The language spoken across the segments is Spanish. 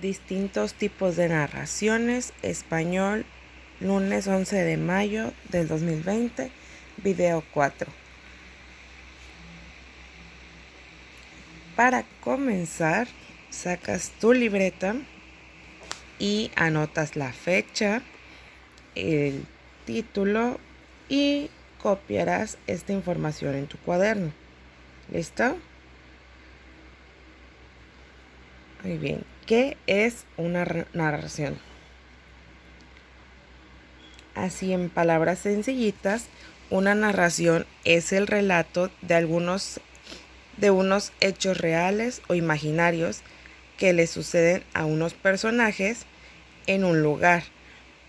Distintos tipos de narraciones, español, lunes 11 de mayo del 2020, video 4. Para comenzar, sacas tu libreta y anotas la fecha, el título y copiarás esta información en tu cuaderno. ¿Listo? Muy bien. ¿Qué es una narración? Así, en palabras sencillitas, una narración es el relato de unos hechos reales o imaginarios que le suceden a unos personajes en un lugar,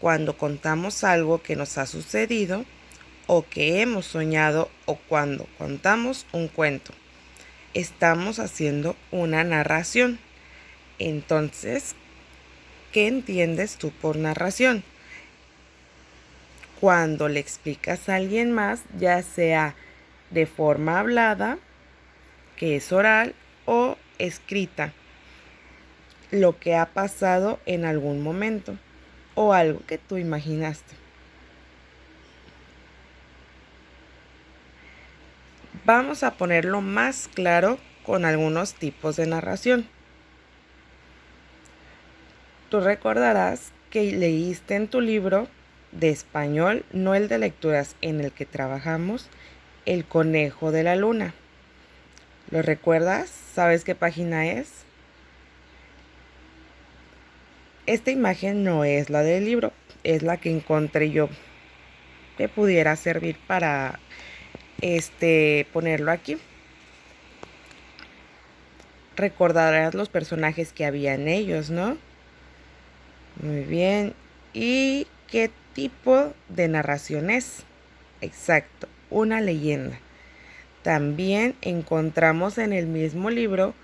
cuando contamos algo que nos ha sucedido o que hemos soñado o cuando contamos un cuento. Estamos haciendo una narración. Entonces, ¿qué entiendes tú por narración? Cuando le explicas a alguien más, ya sea de forma hablada, que es oral, o escrita, lo que ha pasado en algún momento o algo que tú imaginaste. Vamos a ponerlo más claro con algunos tipos de narración. Tú recordarás que leíste en tu libro de español, no el de lecturas en el que trabajamos, El conejo de la luna. ¿Lo recuerdas? ¿Sabes qué página es? Esta imagen no es la del libro, es la que encontré yo que pudiera servir para ponerlo aquí. Recordarás los personajes que había en ellos, ¿no? Muy bien. ¿Y qué tipo de narración es? Exacto, una leyenda. También encontramos en el mismo libro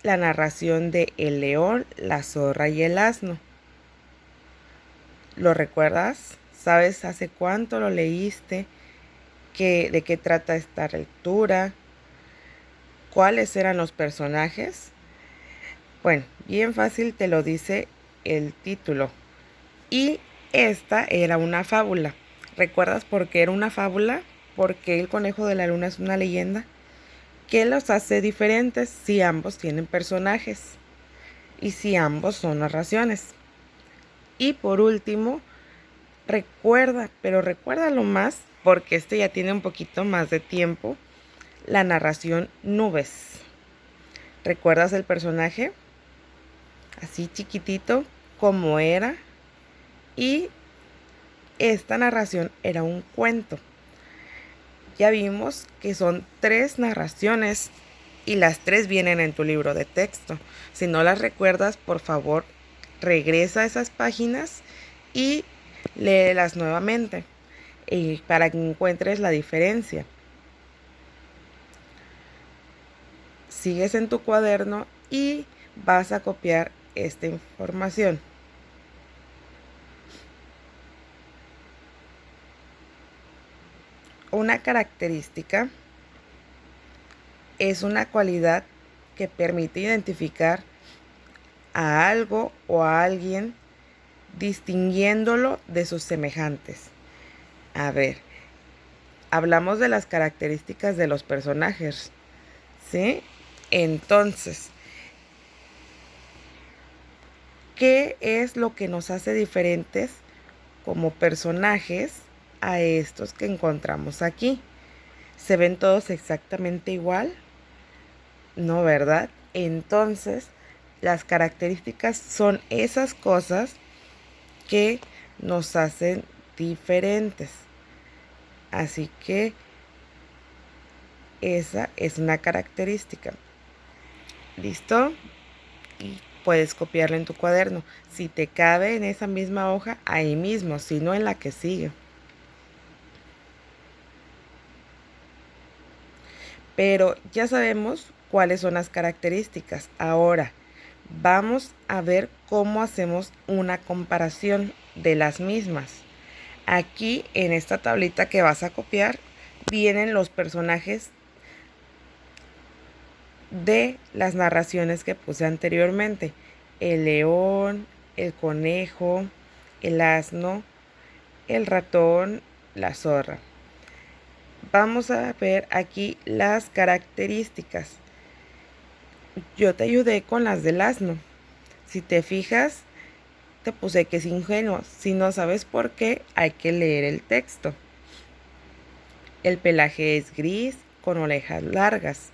la narración de El león, la zorra y el asno. ¿Lo recuerdas? ¿Sabes hace cuánto lo leíste? ¿De qué trata esta lectura? ¿Cuáles eran los personajes? Bueno, bien fácil te lo dice el título. Y esta era una fábula. ¿Recuerdas por qué era una fábula? Porque el conejo de la luna es una leyenda. ¿Qué los hace diferentes si ambos tienen personajes? Y si ambos son narraciones. Y por último, recuérdalo más, porque este ya tiene un poquito más de tiempo, la narración Nubes. ¿Recuerdas el personaje? Así chiquitito, como era. Y esta narración era un cuento. Ya vimos que son 3 narraciones y las 3 vienen en tu libro de texto. Si no las recuerdas, por favor, regresa a esas páginas y léelas nuevamente para que encuentres la diferencia. Sigues en tu cuaderno y vas a copiar esta información. Una característica es una cualidad que permite identificar a algo o a alguien distinguiéndolo de sus semejantes. A ver, hablamos de las características de los personajes, ¿sí? Entonces, ¿qué es lo que nos hace diferentes como personajes a estos que encontramos aquí? ¿Se ven todos exactamente igual? No, ¿verdad? Entonces, las características son esas cosas que nos hacen diferentes. Así que esa es una característica. ¿Listo? Y puedes copiarlo en tu cuaderno. Si te cabe en esa misma hoja, ahí mismo, si no en la que sigue. Pero ya sabemos cuáles son las características. Ahora, vamos a ver cómo hacemos una comparación de las mismas. Aquí en esta tablita que vas a copiar vienen los personajes de las narraciones que puse anteriormente. el león, el conejo, el asno, el ratón, la zorra. Vamos a ver aquí las características. Yo te ayudé con las del asno. Si te fijas, te puse que es ingenuo. Si no sabes por qué, hay que leer el texto. El pelaje es gris con orejas largas.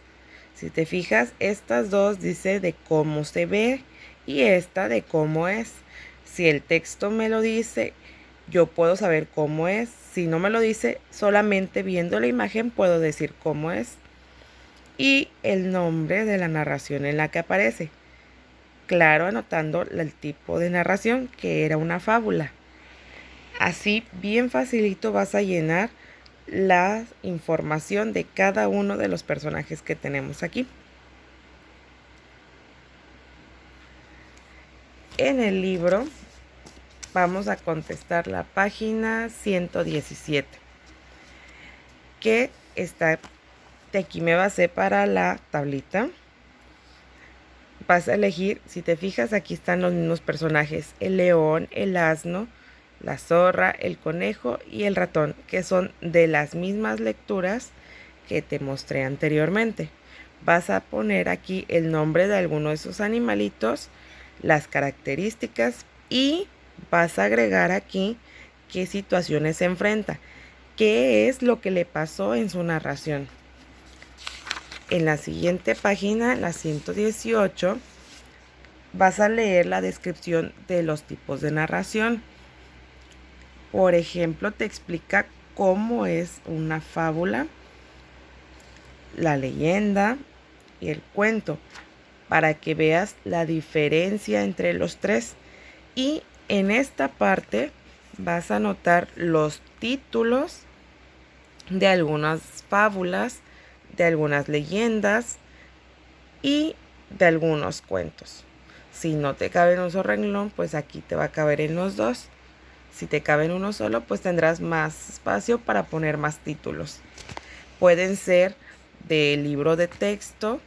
Si te fijas, estas dos dice de cómo se ve y esta de cómo es. Si el texto me lo dice, yo puedo saber cómo es. Si no me lo dice, solamente viendo la imagen puedo decir cómo es. Y el nombre de la narración en la que aparece. Claro, anotando el tipo de narración, que era una fábula. Así, bien facilito vas a llenar la información de cada uno de los personajes que tenemos aquí. En el libro vamos a contestar la página 117, que está de aquí. Me basé para la tablita. Vas a elegir, si te fijas, aquí están los mismos personajes: el león, el asno, la zorra, el conejo y el ratón, que son de las mismas lecturas que te mostré anteriormente. Vas a poner aquí el nombre de alguno de esos animalitos, las características, y vas a agregar aquí qué situaciones se enfrenta, qué es lo que le pasó en su narración. En la siguiente página, la 118, vas a leer la descripción de los tipos de narración. Por ejemplo, te explica cómo es una fábula, la leyenda y el cuento, para que veas la diferencia entre los tres. Y en esta parte vas a anotar los títulos de algunas fábulas, de algunas leyendas y de algunos cuentos. Si no te cabe en un solo renglón, pues aquí te va a caber en los dos. Si te cabe en uno solo, pues tendrás más espacio para poner más títulos. Pueden ser de libro de texto,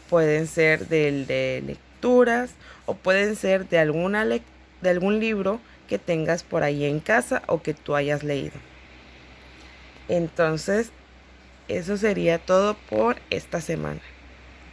pueden ser de lecturas, o pueden ser de algún libro que tengas por ahí en casa o que tú hayas leído. Entonces, eso sería todo por esta semana.